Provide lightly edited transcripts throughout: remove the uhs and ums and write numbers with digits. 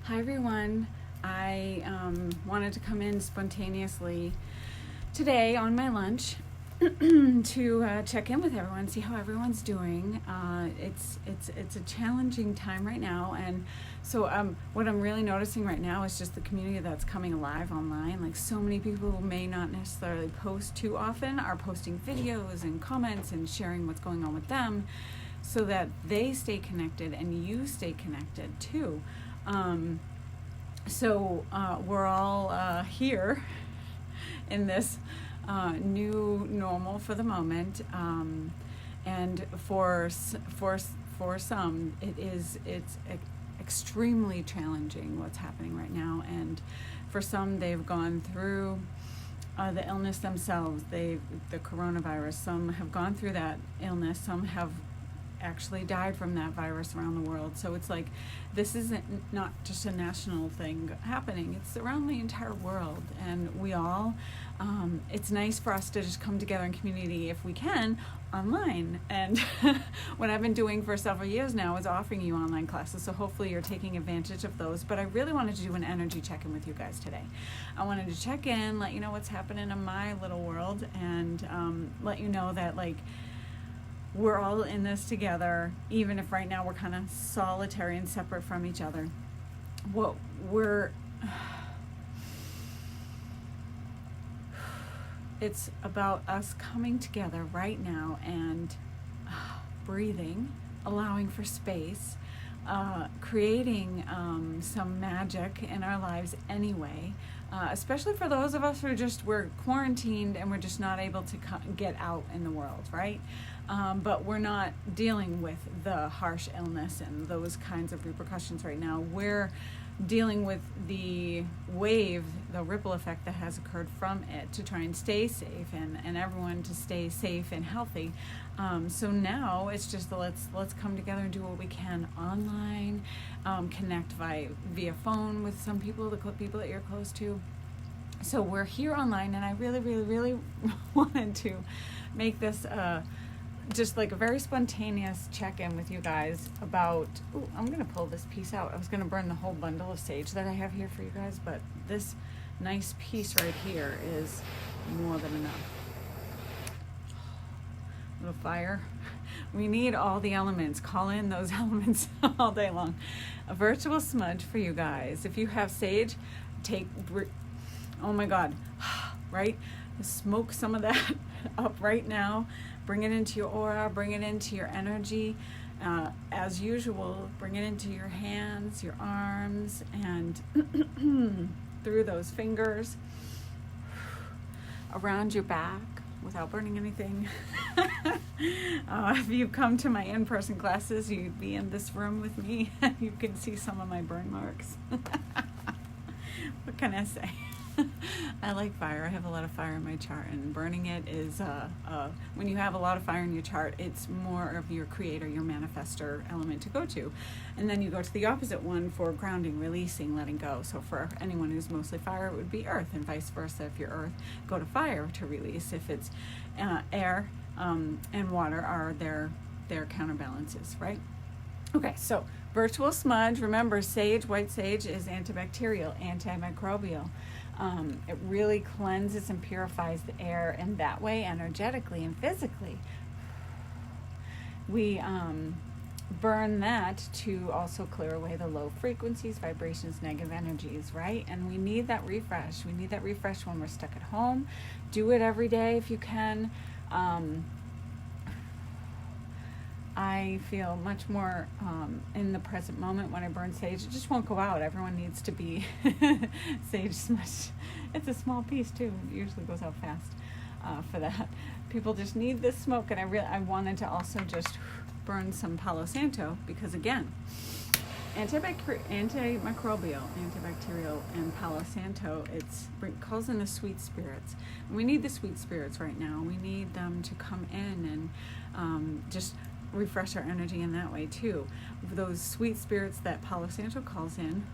Hi everyone. I wanted to come in spontaneously today on my lunch to check in with everyone, see how everyone's doing. It's a challenging time right now, and so what I'm really noticing right now is just the community that's coming alive online. Like, so many people who may not necessarily post too often are posting videos and comments and sharing what's going on with them, so that they stay connected and you stay connected too. So we're all here in this new normal for the moment, and for some it's extremely challenging what's happening right now, and for some they've gone through the illness themselves, the coronavirus. Some have gone through that illness, some have actually died from that virus around the world. So it's like, this isn't not just a national thing happening, it's around the entire world, and we all it's nice for us to just come together in community if we can online. And what I've been doing for several years now is offering you online classes, so hopefully you're taking advantage of those. But I really wanted to do an energy check-in with you guys today. I wanted to check in, let you know what's happening in my little world, and let you know that, like, we're all in this together, even if right now we're kind of solitary and separate from each other. It's about us coming together right now and breathing, allowing for space, creating some magic in our lives anyway, especially for those of us who we're quarantined and we're just not able to get out in the world, right? But we're not dealing with the harsh illness and those kinds of repercussions right now. We're dealing with the wave, the ripple effect that has occurred from it, to try and stay safe and everyone to stay safe and healthy. So now it's just let's come together and do what we can online, connect via phone with some people, the people that you're close to. So we're here online, and I really, really, really wanted to make this just like a very spontaneous check-in with you guys about, I'm going to pull this piece out. I was going to burn the whole bundle of sage that I have here for you guys, but this nice piece right here is more than enough. Little fire. We need all the elements. Call in those elements all day long. A virtual smudge for you guys. If you have sage, oh my God, right? Smoke some of that up right now. Bring it into your aura, bring it into your energy. As usual, bring it into your hands, your arms, and through those fingers, around your back without burning anything. If you come to my in-person classes, you'd be in this room with me, and you can see some of my burn marks. What can I say? I like fire. I have a lot of fire in my chart, and burning it is when you have a lot of fire in your chart, it's more of your creator, your manifestor element to go to. And then you go to the opposite one for grounding, releasing, letting go. So for anyone who's mostly fire, it would be earth, and vice versa. If you're earth, go to fire to release. If it's air and water are their counterbalances, right? Okay, so virtual smudge. Remember, sage, white sage, is antibacterial, antimicrobial. It really cleanses and purifies the air, and that way, energetically and physically, we burn that to also clear away the low frequencies, vibrations, negative energies, right? And we need that refresh. We need that refresh when we're stuck at home. Do it every day if you can. I feel much more in the present moment when I burn sage. It just won't go out. Everyone needs to be sage smudged. It's a small piece too. It usually goes out fast for that. People just need this smoke, and I wanted to also just burn some Palo Santo, because again, antimicrobial, antibacterial, and Palo Santo, calls in the sweet spirits. And we need the sweet spirits right now. We need them to come in and just refresh our energy in that way too. Those sweet spirits that Palo Santo calls in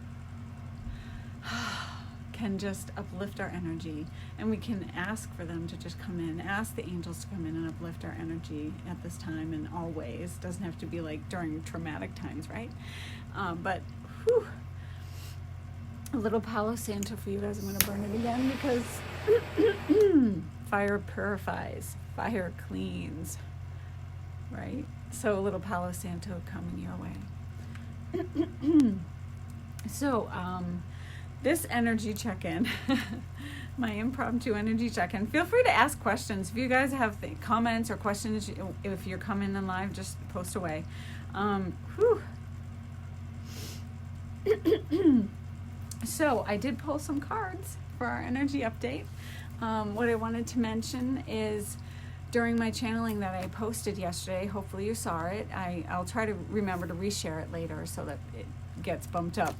can just uplift our energy, and we can ask for them to just come in, ask the angels to come in and uplift our energy at this time and always. Doesn't have to be like during traumatic times, right? But a little Palo Santo for you guys. I'm going to burn it again because fire purifies, fire cleans, right? So a little Palo Santo coming your way. So this energy check-in, my impromptu energy check-in, feel free to ask questions. If you guys have comments or questions, if you're coming in live, just post away. So I did pull some cards for our energy update. What I wanted to mention is during my channeling that I posted yesterday, hopefully you saw it. I'll try to remember to reshare it later so that it gets bumped up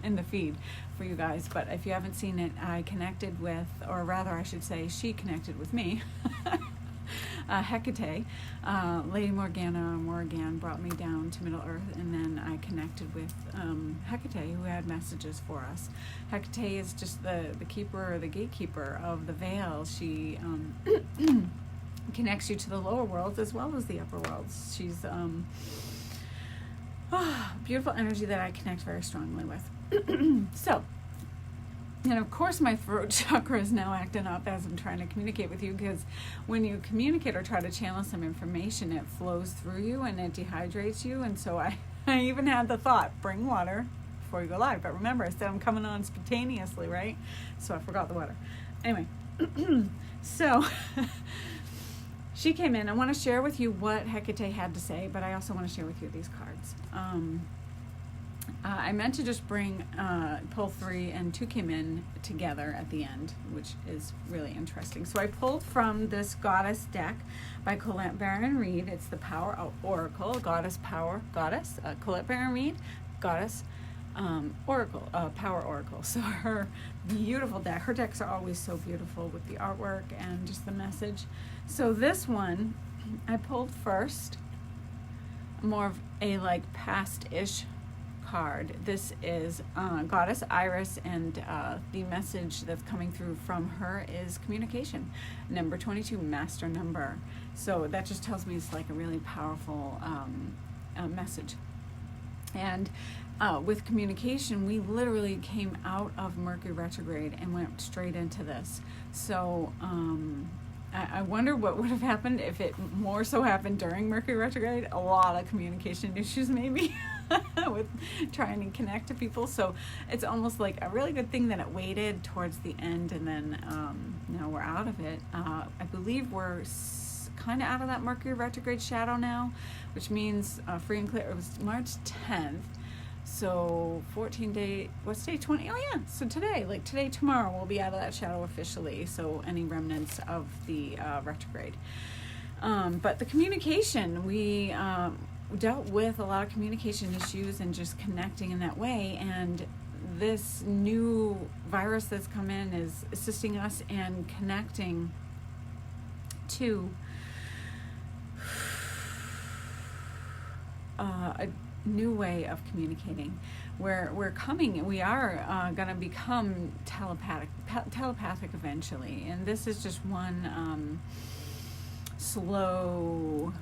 in the feed for you guys. But if you haven't seen it, I connected with, or rather I should say she connected with me. Hecate, Lady Morgan brought me down to Middle Earth, and then I connected with Hecate, who had messages for us. Hecate is just the keeper or the gatekeeper of the veil. She connects you to the lower worlds as well as the upper worlds. She's beautiful energy that I connect very strongly with. So, and of course my throat chakra is now acting up as I'm trying to communicate with you, because when you communicate or try to channel some information, it flows through you and it dehydrates you. And so I even had the thought, bring water before you go live. But remember, I said I'm coming on spontaneously, right? So I forgot the water. Anyway, so she came in. I want to share with you what Hecate had to say, but I also want to share with you these cards. I meant to just pull 3, and 2 came in together at the end, which is really interesting. So I pulled from this Goddess deck by Colette Baron Reed. It's the Power Oracle, Goddess Power, Colette Baron Reed, Goddess Oracle, Power Oracle. So her beautiful deck. Her decks are always so beautiful with the artwork and just the message. So this one I pulled first, more of a like past-ish card. This is Goddess Iris, and the message that's coming through from her is communication. Number 22, master number. So that just tells me it's like a really powerful message. And with communication, we literally came out of Mercury retrograde and went straight into this. So I wonder what would have happened if it more so happened during Mercury retrograde. A lot of communication issues maybe with trying to connect to people. So it's almost like a really good thing that it waited towards the end, and then now we're out of it. I believe we're kind of out of that Mercury retrograde shadow now, which means free and clear. It was March 10th. So 14 day, what's day 20? Oh yeah, so today, tomorrow, we'll be out of that shadow officially. So any remnants of the retrograde. But the communication, we dealt with a lot of communication issues and just connecting in that way. And this new virus that's come in is assisting us in connecting to a new way of communicating. We are going to become telepathic eventually, and this is just one slow,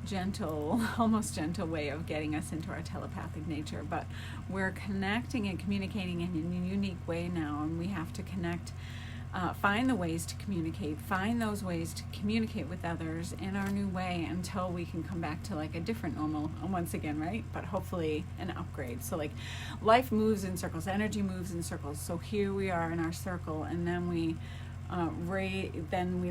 gentle, almost gentle way of getting us into our telepathic nature. But we're connecting and communicating in a unique way now, and we have to connect, find the ways to communicate, find those ways to communicate with others in our new way until we can come back to like a different normal once again, right? But hopefully an upgrade. So like life moves in circles, energy moves in circles. So here we are in our circle, and then we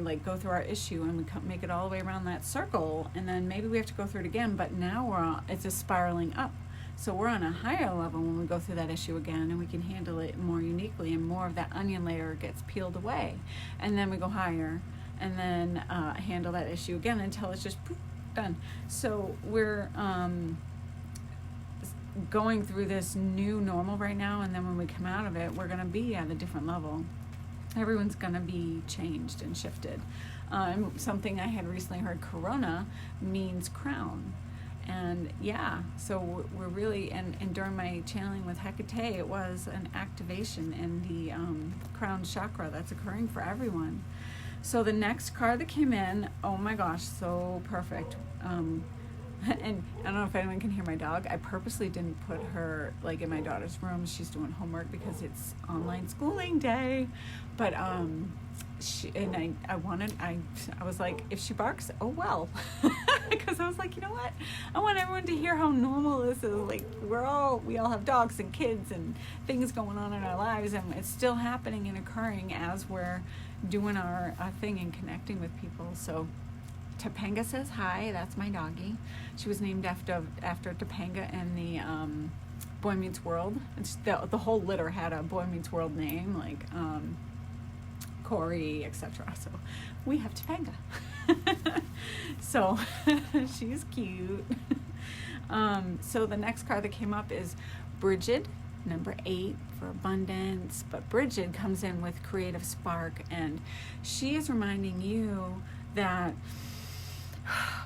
like go through our issue, and we make it all the way around that circle, and then maybe we have to go through it again, but now it's a spiraling up. So we're on a higher level when we go through that issue again, and we can handle it more uniquely, and more of that onion layer gets peeled away. And then we go higher, and then handle that issue again until it's just poof, done. So we're going through this new normal right now, and then when we come out of it, we're going to be at a different level. Everyone's going to be changed and shifted. Something I had recently heard, corona means crown. And yeah, so we're really, and during my channeling with Hecate, it was an activation in the crown chakra that's occurring for everyone. So the next card that came in, oh my gosh, so perfect. and I don't know if anyone can hear my dog. I purposely didn't put her like in my daughter's room. She's doing homework because it's online schooling day. But I was like, if she barks, oh well, because I was like, you know what? I want everyone to hear how normal this is. Like we all have dogs and kids and things going on in our lives, and it's still happening and occurring as we're doing our thing and connecting with people. So Topanga says hi. That's my doggie. She was named after Topanga and the Boy Meets World. It's the whole litter had a Boy Meets World name, like Corey, etc. So we have Topanga. So she's cute. So the next card that came up is Bridget, number 8 for abundance. But Bridget comes in with creative spark, and she is reminding you that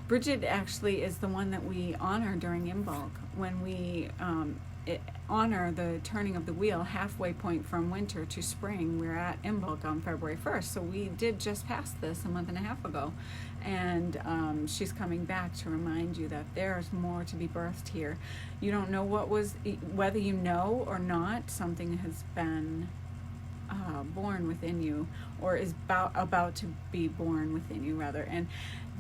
Bridget actually is the one that we honor during Imbolc, when we honor the turning of the wheel, halfway point from winter to spring. We're at Imbolc on February 1st, so we did just pass this a month and a half ago, and she's coming back to remind you that there's more to be birthed here. You don't know whether you know or not, something has been born within you, or is about to be born within you, rather. And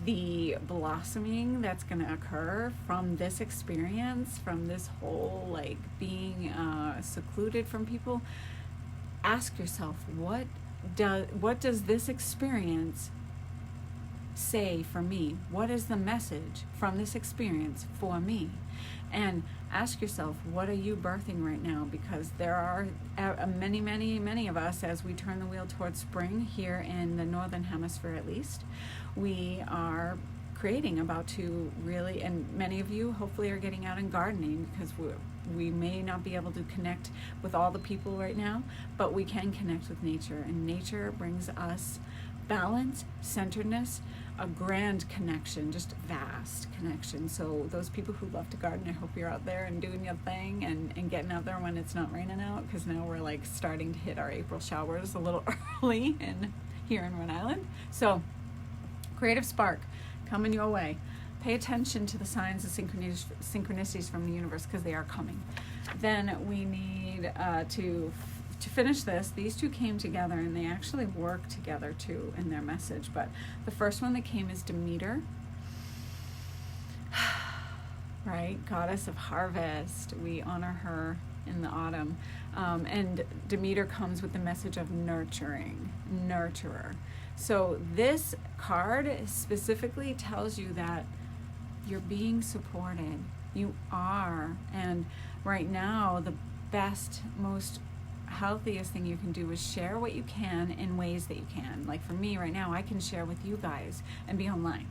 the blossoming that's going to occur from this experience, from this whole like being secluded from people, ask yourself, what does this experience say for me? What is the message from this experience for me? And ask yourself, what are you birthing right now? Because there are many of us, as we turn the wheel towards spring here in the northern hemisphere at least, we are creating, about to really, and many of you hopefully are getting out and gardening, because we may not be able to connect with all the people right now, but we can connect with nature, and nature brings us balance, centeredness, a grand connection, just vast connection. So those people who love to garden, I hope you're out there and doing your thing and getting out there when it's not raining out, because now we're like starting to hit our April showers a little early here in Rhode Island. So creative spark coming your way. Pay attention to the signs of synchronicities from the universe, because they are coming. Then we need to finish this, these two came together, and they actually work together too in their message. But the first one that came is Demeter, right? Goddess of harvest. We honor her in the autumn. And Demeter comes with the message of nurturing, nurturer. So this card specifically tells you that you're being supported. You are. And right now, the best, most healthiest thing you can do is share what you can in ways that you can. Like for me right now, I can share with you guys and be online.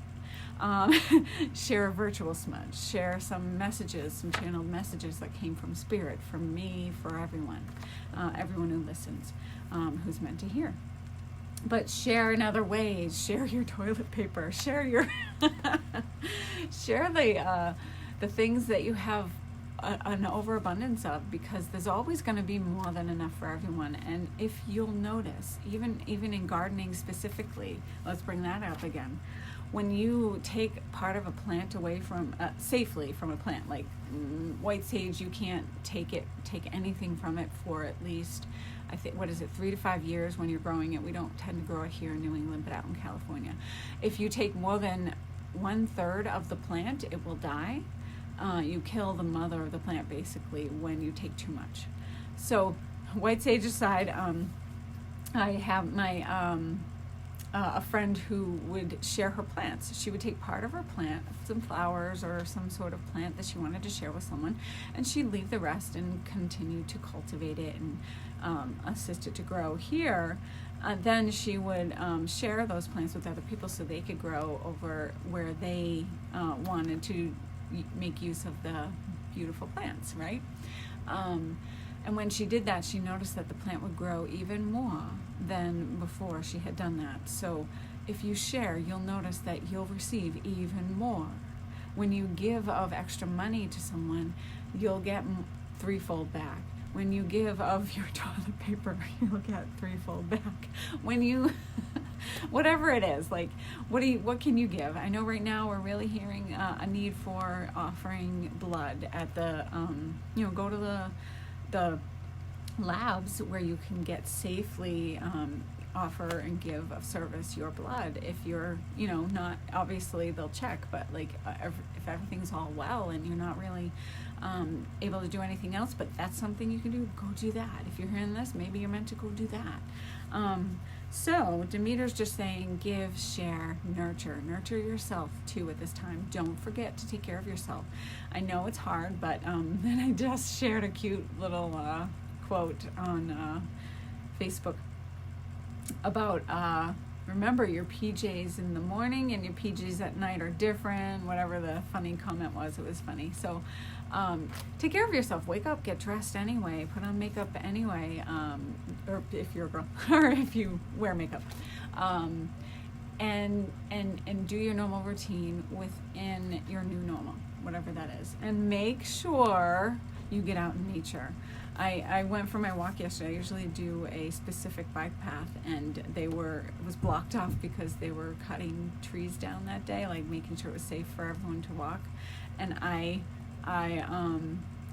Share a virtual smudge, share some messages, some channeled messages that came from spirit, from me, for everyone who listens, who's meant to hear. But share in other ways. Share your toilet paper. Share your share the things that you have an overabundance of, because there's always going to be more than enough for everyone. And if you'll notice, even in gardening specifically, let's bring that up again. When you take part of a plant away from safely from a plant, like white sage, you can't take anything from it for at least, I think, 3 to 5 years when you're growing it. We don't tend to grow it here in New England, but out in California. If you take more than 1/3 of the plant, it will die. You kill the mother of the plant basically when you take too much. So white sage aside, I have my a friend who would share her plants. She would take part of her plant, some flowers or some sort of plant that she wanted to share with someone, and she'd leave the rest and continue to cultivate it and assist it to grow. Here, then she would share those plants with other people so they could grow over where they wanted to make use of the beautiful plants, right? And when she did that, she noticed that the plant would grow even more than before she had done that. So if you share, you'll notice that you'll receive even more. When you give of extra money to someone, you'll get threefold back. When you give of your toilet paper, you'll get threefold back. When you whatever it is, like, what can you give? I know right now we're really hearing a need for offering blood at the, go to the labs where you can get safely offer and give of service your blood. If you're, not, obviously they'll check, but like if everything's all well and you're not really able to do anything else, but that's something you can do, go do that. If you're hearing this, maybe you're meant to go do that. So Demeter's just saying, give, share, nurture yourself too at this time. Don't forget to take care of yourself. I know it's hard, but then I just shared a cute little quote on Facebook about remember, your PJs in the morning and your PJs at night are different. Whatever the funny comment was, it was funny. So take care of yourself. Wake up, get dressed anyway, put on makeup anyway, or if you're a girl, or if you wear makeup, and do your normal routine within your new normal, whatever that is, and make sure you get out in nature. I went for my walk yesterday. I usually do a specific bike path, and it was blocked off because they were cutting trees down that day, like making sure it was safe for everyone to walk. And I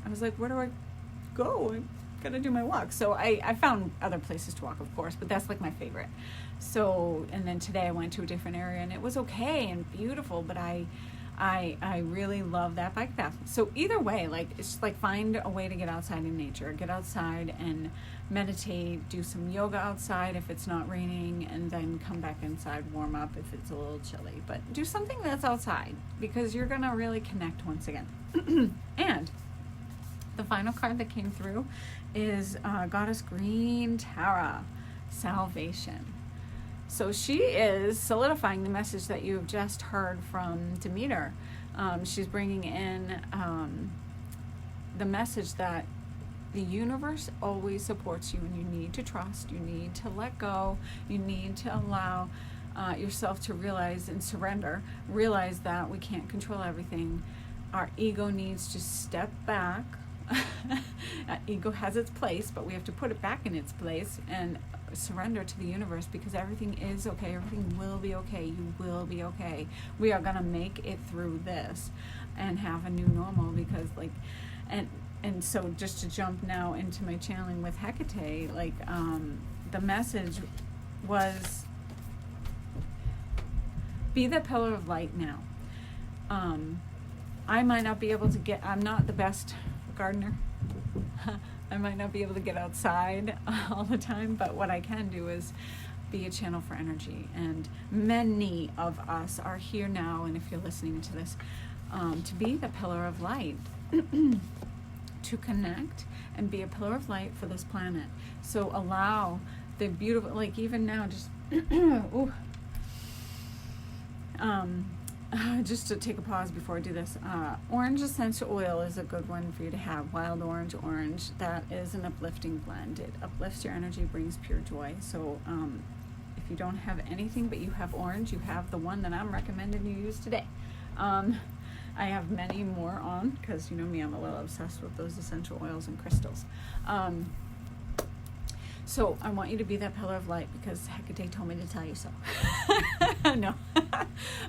was like, where do I go? I gotta do my walk. So I found other places to walk, of course, but that's like my favorite. So, and then today I went to a different area, and it was okay and beautiful, but I really love that bike path. So either way, like, it's just like, find a way to get outside in nature. Get outside and meditate, do some yoga outside if it's not raining, and then come back inside, warm up if it's a little chilly. But do something that's outside, because you're gonna really connect once again. And the final card that came through is Goddess Green Tara, Salvation. So she is solidifying the message that you have just heard from Demeter. She's bringing in the message that the universe always supports you, and you need to trust, you need to let go, you need to allow yourself to realize and surrender, realize that we can't control everything. Our ego needs to step back. Ego has its place, but we have to put it back in its place and surrender to the universe, because everything is okay. Everything will be okay. You will be okay. We are gonna make it through this and have a new normal, because and so just to jump now into my channeling with Hecate, like the message was, be the pillar of light now. I might not be able to I'm not the best gardener. I might not be able to get outside all the time, but what I can do is be a channel for energy. And many of us are here now, and if you're listening to this, to be the pillar of light, to connect and be a pillar of light for this planet. So allow the beautiful, like even now, just just to take a pause before I do this, orange essential oil is a good one for you to have. Wild orange. That is an uplifting blend. It uplifts your energy, brings pure joy. So if you don't have anything but you have orange, you have the one that I'm recommending you use today. I have many more on, because you know me, I'm a little obsessed with those essential oils and crystals. So I want you to be that pillar of light, because Hecate told me to tell you so. No.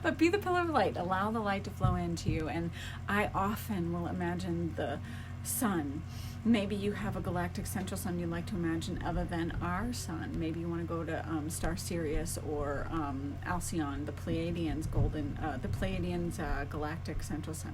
But be the pillar of light. Allow the light to flow into you. And I often will imagine the sun. Maybe you have a galactic central sun you'd like to imagine other than our sun. Maybe you want to go to Star Sirius or Alcyon, the Pleiadians' galactic central sun.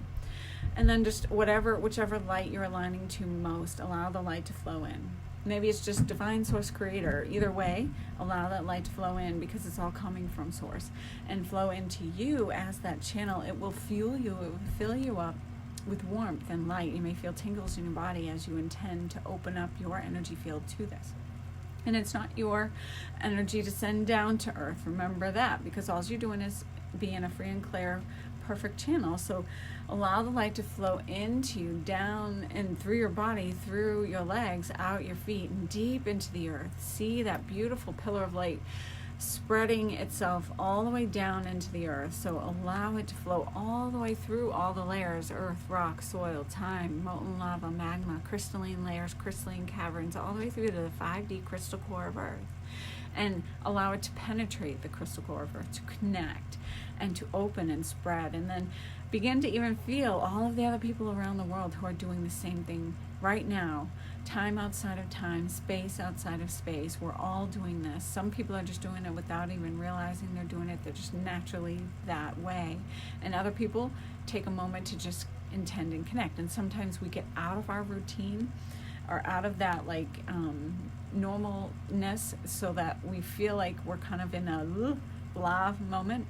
And then just whichever light you're aligning to most, allow the light to flow in. Maybe it's just divine source creator. Either way, allow that light to flow in, because it's all coming from source, and flow into you as that channel. It will fuel you. It will fill you up with warmth and light. You may feel tingles in your body as you intend to open up your energy field to this. And it's not your energy to send down to earth. Remember that, because all you're doing is being a free and clear, perfect channel. So allow the light to flow into you, down and through your body, through your legs, out your feet, and deep into the earth. See that beautiful pillar of light spreading itself all the way down into the earth. So allow it to flow all the way through all the layers: earth, rock, soil, time, molten lava, magma, crystalline layers, crystalline caverns, all the way through to the 5D crystal core of earth. And allow it to penetrate the crystal core of earth, to connect and to open and spread. And then begin to even feel all of the other people around the world who are doing the same thing right now. Time outside of time, space outside of space. We're all doing this. Some people are just doing it without even realizing they're doing it. They're just naturally that way. And other people take a moment to just intend and connect. And sometimes we get out of our routine or out of that normalness, so that we feel like we're kind of in a blah moment,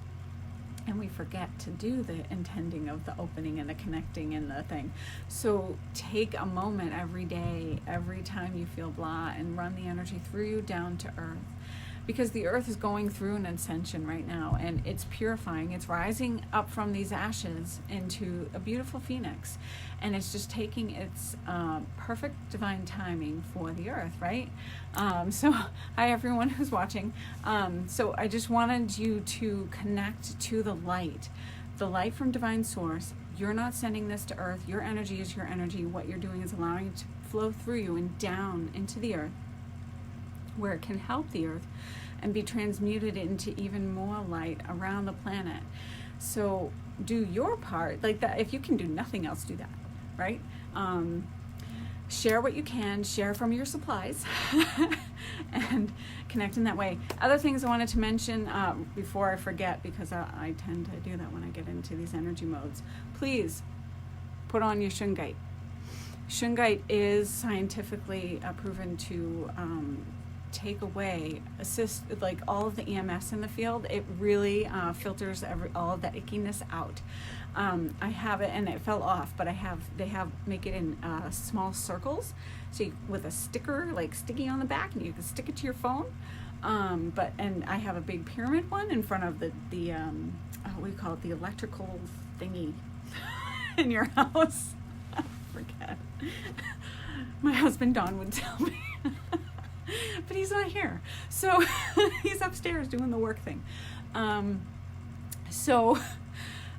and we forget to do the intending of the opening and the connecting and the thing. So take a moment every day, every time you feel blah, and run the energy through you down to earth. Because the earth is going through an ascension right now, and it's purifying. It's rising up from these ashes into a beautiful phoenix, and it's just taking its perfect divine timing for the earth, right? So hi everyone who's watching. So I just wanted you to connect to the light from divine source. You're not sending this to earth. Your energy is your energy. What you're doing is allowing it to flow through you and down into the earth, where it can help the earth and be transmuted into even more light around the planet. So do your part like that. If you can do nothing else, do that, right? Share what you can, share from your supplies, and connect in that way. Other things I wanted to mention before I forget, because I tend to do that when I get into these energy modes. Please put on your shungite. Shungite is scientifically proven to take away, assist, like all of the EMS in the field. It really filters all of that ickiness out. I have it, and it fell off, but they make it in small circles, so with a sticker, like sticky on the back, and you can stick it to your phone. And I have a big pyramid one in front of the what do you call it, the electrical thingy in your house. I forget. My husband Don would tell me. But he's not here, so he's upstairs doing the work thing. So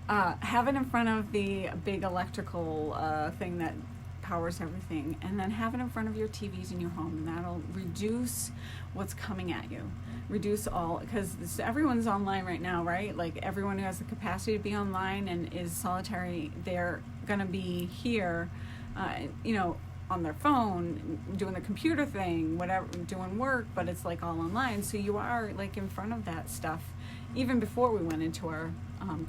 have it in front of the big electrical thing that powers everything, and then have it in front of your TVs in your home, and that'll reduce what's coming at you. Reduce all, because everyone's online right now, right? Like everyone who has the capacity to be online and is solitary, they're gonna be here, on their phone, doing the computer thing, whatever, doing work, but it's like all online. So you are like in front of that stuff even before we went into our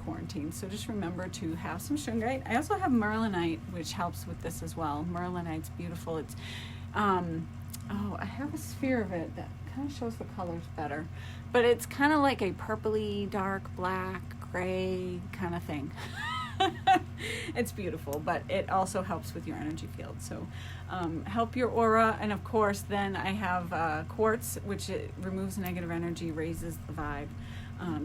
quarantine. So just remember to have some shungite. I also have merlinite, which helps with this as well. Merlinite's beautiful. It's I have a sphere of it that kind of shows the colors better, but it's kind of like a purpley, dark, black, gray kind of thing. It's beautiful, but it also helps with your energy field. So help your aura. And of course, then I have quartz, which it removes negative energy, raises the vibe.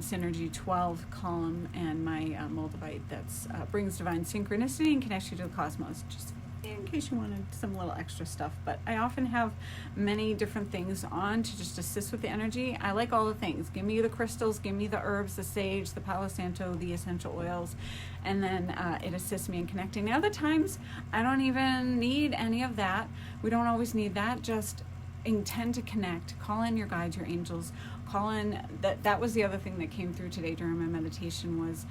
Synergy 12 column, and my moldavite that's brings divine synchronicity and connects you to the cosmos, just in case you wanted some little extra stuff. But I often have many different things on to just assist with the energy. I like all the things. Give me the crystals, give me the herbs, the sage, the Palo Santo, the essential oils, and then it assists me in connecting. Other times I don't even need any of that. We don't always need that. Just intend to connect. Call in your guides, your angels. Call in that was the other thing that came through today during my meditation, was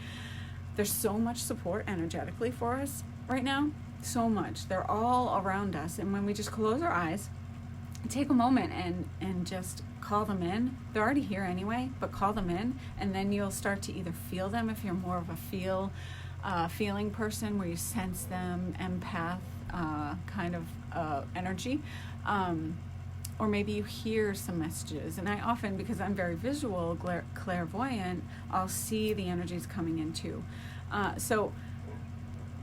there's so much support energetically for us right now. So much. They're all around us, and when we just close our eyes, take a moment and just call them in. They're already here anyway, but call them in, and then you'll start to either feel them if you're more of a feeling person, where you sense them, empath kind of energy, or maybe you hear some messages. And I often, because I'm very visual, clairvoyant, I'll see the energies coming in too. So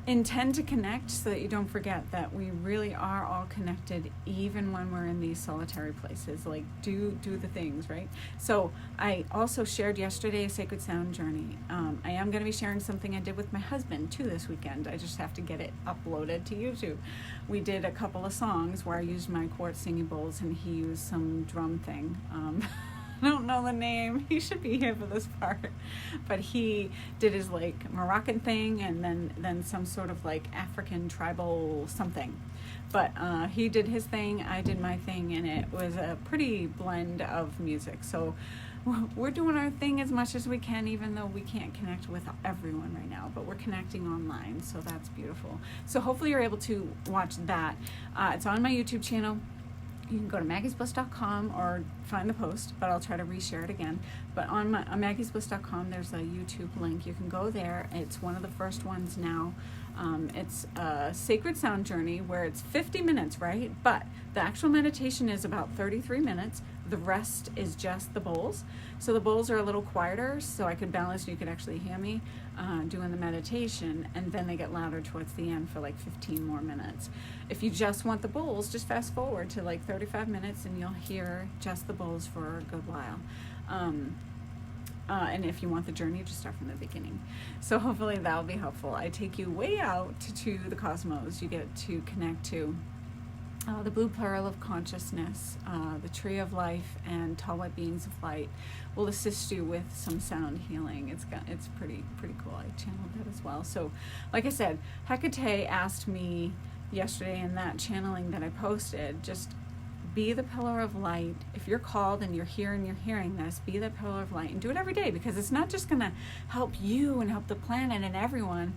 intend to connect so that you don't forget that we really are all connected, even when we're in these solitary places. Like do the things, right? So I also shared yesterday a sacred sound journey. I am going to be sharing something I did with my husband too this weekend. I just have to get it uploaded to YouTube. We did a couple of songs where I used my quartz singing bowls and he used some drum thing. don't know the name. He should be here for this part. But he did his like Moroccan thing, and then some sort of like African tribal something. But he did his thing, I did my thing, and it was a pretty blend of music. So we're doing our thing as much as we can, even though we can't connect with everyone right now, but we're connecting online, so that's beautiful. So hopefully you're able to watch that. It's on my YouTube channel. You can go to maggiesbliss.com or find the post, but I'll try to reshare it again. But on maggiesbliss.com, there's a YouTube link. You can go there. It's one of the first ones now. It's a sacred sound journey where it's 50 minutes, right? But the actual meditation is about 33 minutes. The rest is just the bowls. So the bowls are a little quieter, so I could balance, you could actually hear me doing the meditation, and then they get louder towards the end for like 15 more minutes. If you just want the bowls, just fast forward to like 35 minutes and you'll hear just the bowls for a good while. And if you want the journey, just start from the beginning. So hopefully that'll be helpful. I take you way out to the cosmos. You get to connect to the blue pearl of consciousness, the tree of life, and tall white beings of light will assist you with some sound healing. It's pretty cool. I channeled that as well. So, like I said, Hecate asked me yesterday in that channeling that I posted, just be the pillar of light. If you're called and you're here and you're hearing this, be the pillar of light, and do it every day, because it's not just going to help you and help the planet and everyone.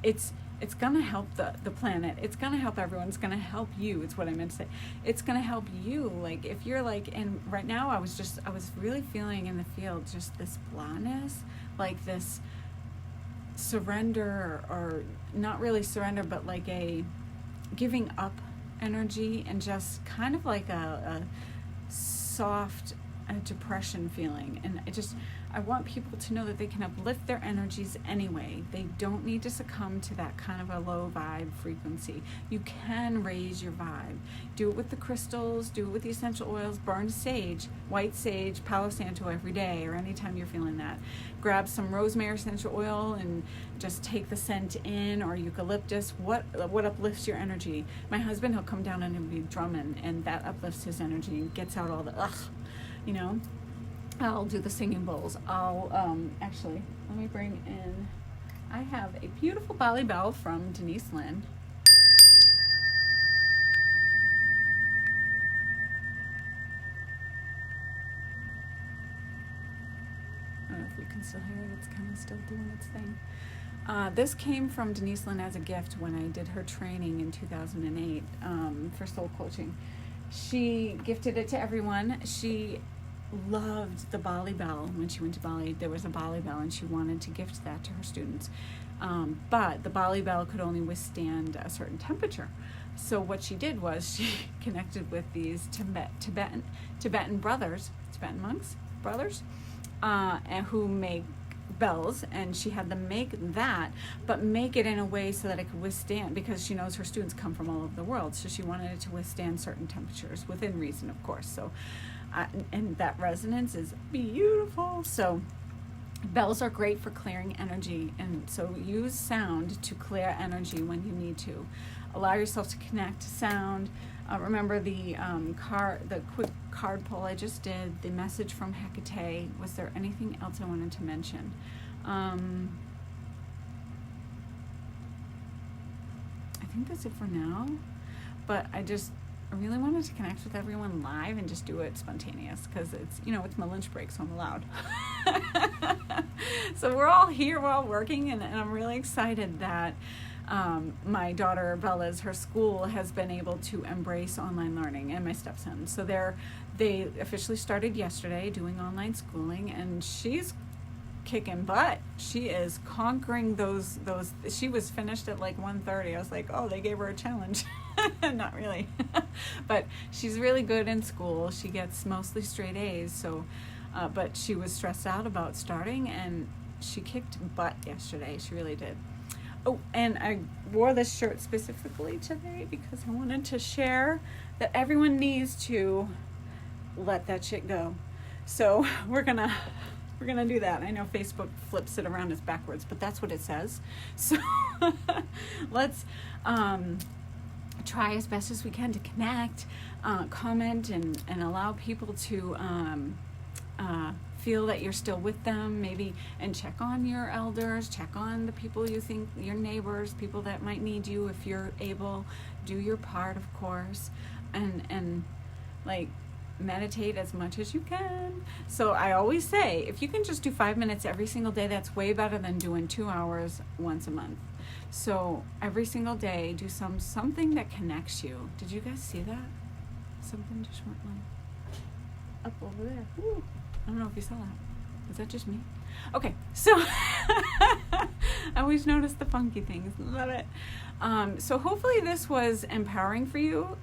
It's going to help the planet. It's going to help everyone. It's going to help you. It's what I meant to say. It's going to help you. Like if you're like, and right now I was really feeling in the field just this blahness, like this surrender, or not really surrender, but like a giving up energy, and just kind of like a soft depression feeling. And I want people to know that they can uplift their energies anyway. They don't need to succumb to that kind of a low vibe frequency. You can raise your vibe. Do it with the crystals, do it with the essential oils, burn sage, white sage, Palo Santo every day, or anytime you're feeling that. Grab some rosemary essential oil and just take the scent in, or eucalyptus. What uplifts your energy? My husband, he'll come down and he'll be drumming, and that uplifts his energy and gets out all the you know. I'll do the singing bowls. I'll actually, let me bring in, I have a beautiful Bali bell from Denise Lynn. I don't know if you can still hear it. It's kind of still doing its thing. This came from Denise Lynn as a gift when I did her training in 2008 for soul coaching. She gifted it to everyone. She loved the Bali bell. When she went to Bali, there was a Bali bell, and she wanted to gift that to her students. But the Bali bell could only withstand a certain temperature. So what she did was she connected with these Tibetan brothers, Tibetan monks, brothers, and who make bells, and she had them make that, but make it in a way so that it could withstand, because she knows her students come from all over the world, so she wanted it to withstand certain temperatures, within reason, of course. So and that resonance is beautiful. So bells are great for clearing energy, and so use sound to clear energy when you need to. Allow yourself to connect to sound. Remember the quick card pull I just did, the message from Hecate. Was there anything else I wanted to mention? I think that's it for now, but I really wanted to connect with everyone live and just do it spontaneous, because it's my lunch break, so I'm allowed. So we're all here, we're all working, and I'm really excited that my daughter Bella's, her school has been able to embrace online learning, and my stepson. So they officially started yesterday doing online schooling, and she's kicking butt. She is conquering those. She was finished at like 1:30. I was like, oh, they gave her a challenge. Not really. But she's really good in school. She gets mostly straight A's. So, but she was stressed out about starting, and she kicked butt yesterday. She really did. Oh, and I wore this shirt specifically today because I wanted to share that everyone needs to let that shit go. So we're gonna do that. I know Facebook flips it around as backwards, but that's what it says. So let's try as best as we can to connect, comment, and allow people to feel that you're still with them, maybe, and check on your elders, check on the people you think, your neighbors, people that might need you if you're able. Do your part, of course, and like meditate as much as you can. So I always say, if you can just do 5 minutes every single day, that's way better than doing 2 hours once a month. So every single day, do something that connects you. Did you guys see that? Something just went like up over there. Ooh. I don't know if you saw that. Is that just me? Okay, so I always notice the funky things. Love it. So hopefully this was empowering for you,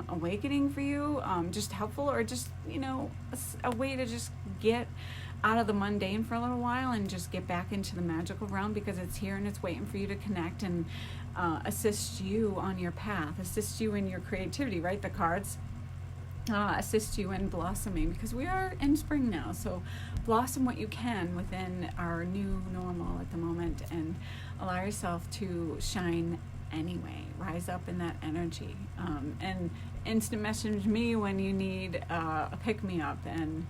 awakening for you, just helpful, or just, a way to just get out of the mundane for a little while and just get back into the magical realm, because it's here and it's waiting for you to connect and assist you on your path, assist you in your creativity, right? The cards assist you in blossoming, because we are in spring now. So blossom what you can within our new normal at the moment, and allow yourself to shine anyway. Rise up in that energy, and instant message me when you need a pick-me-up, and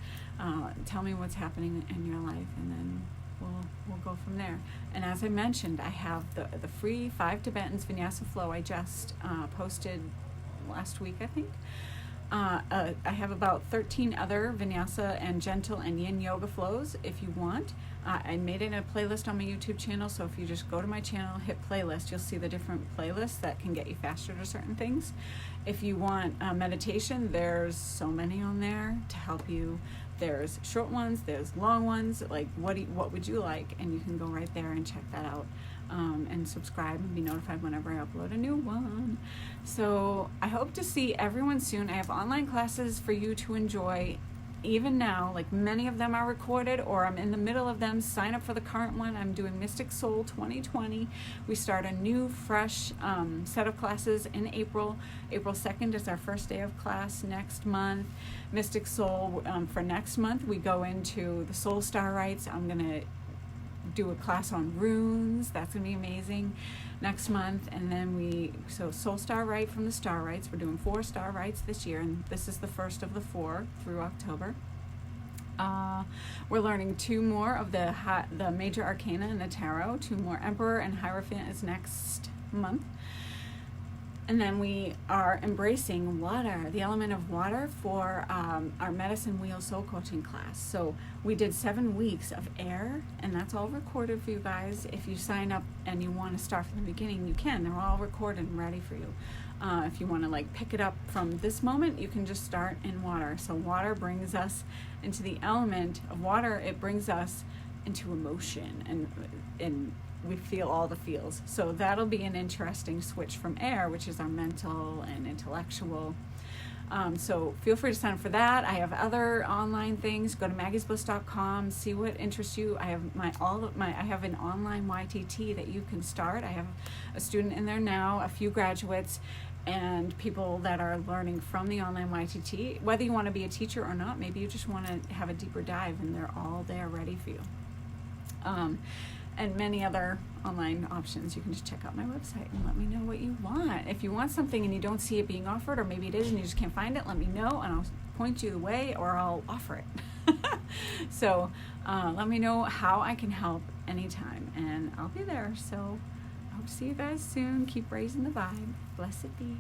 tell me what's happening in your life, and then we'll go from there. And as I mentioned, I have the free 5 Tibetans Vinyasa Flow I just posted last week, I think. I have about 13 other Vinyasa and gentle and yin yoga flows if you want. I made it in a playlist on my YouTube channel, so if you just go to my channel, hit playlist, you'll see the different playlists that can get you faster to certain things. If you want meditation, there's so many on there to help you. There's short ones, there's long ones, like what would you like? And you can go right there and check that out. And subscribe and be notified whenever I upload a new one. So I hope to see everyone soon. I have online classes for you to enjoy even now. Like, many of them are recorded, or I'm in the middle of them. Sign up for the current one. I'm doing Mystic Soul 2020. We start a new, fresh set of classes in April. April 2nd is our first day of class next month. Mystic Soul, for next month, we go into the Soul Star Rites. I'm going to do a class on runes. That's gonna be amazing next month. And then so Soul Star Rite from the Star Rites, we're doing 4 Star Rites this year, and this is the first of the 4 through October. We're learning 2 more of the major arcana in the tarot. 2 more. Emperor and Hierophant is next month. And then we are embracing water, the element of water, for our Medicine Wheel Soul Coaching class. So we did 7 weeks of air, and that's all recorded for you guys. If you sign up and you want to start from the beginning, you can. They're all recorded and ready for you. If you want to pick it up from this moment, you can just start in water. So water brings us into the element of water. It brings us into emotion, and we feel all the feels. So that'll be an interesting switch from air, which is our mental and intellectual. So feel free to sign up for that. I have other online things. Go to maggiesbliss.com, see what interests you. I have I have an online YTT that you can start. I have a student in there now, a few graduates, and people that are learning from the online YTT. Whether you want to be a teacher or not, maybe you just want to have a deeper dive, and they're all there ready for you. And many other online options. You can just check out my website and let me know what you want. If you want something and you don't see it being offered, or maybe it is and you just can't find it, let me know and I'll point you the way, or I'll offer it. So let me know how I can help anytime, and I'll be there. So I hope to see you guys soon. Keep raising the vibe. Blessed be.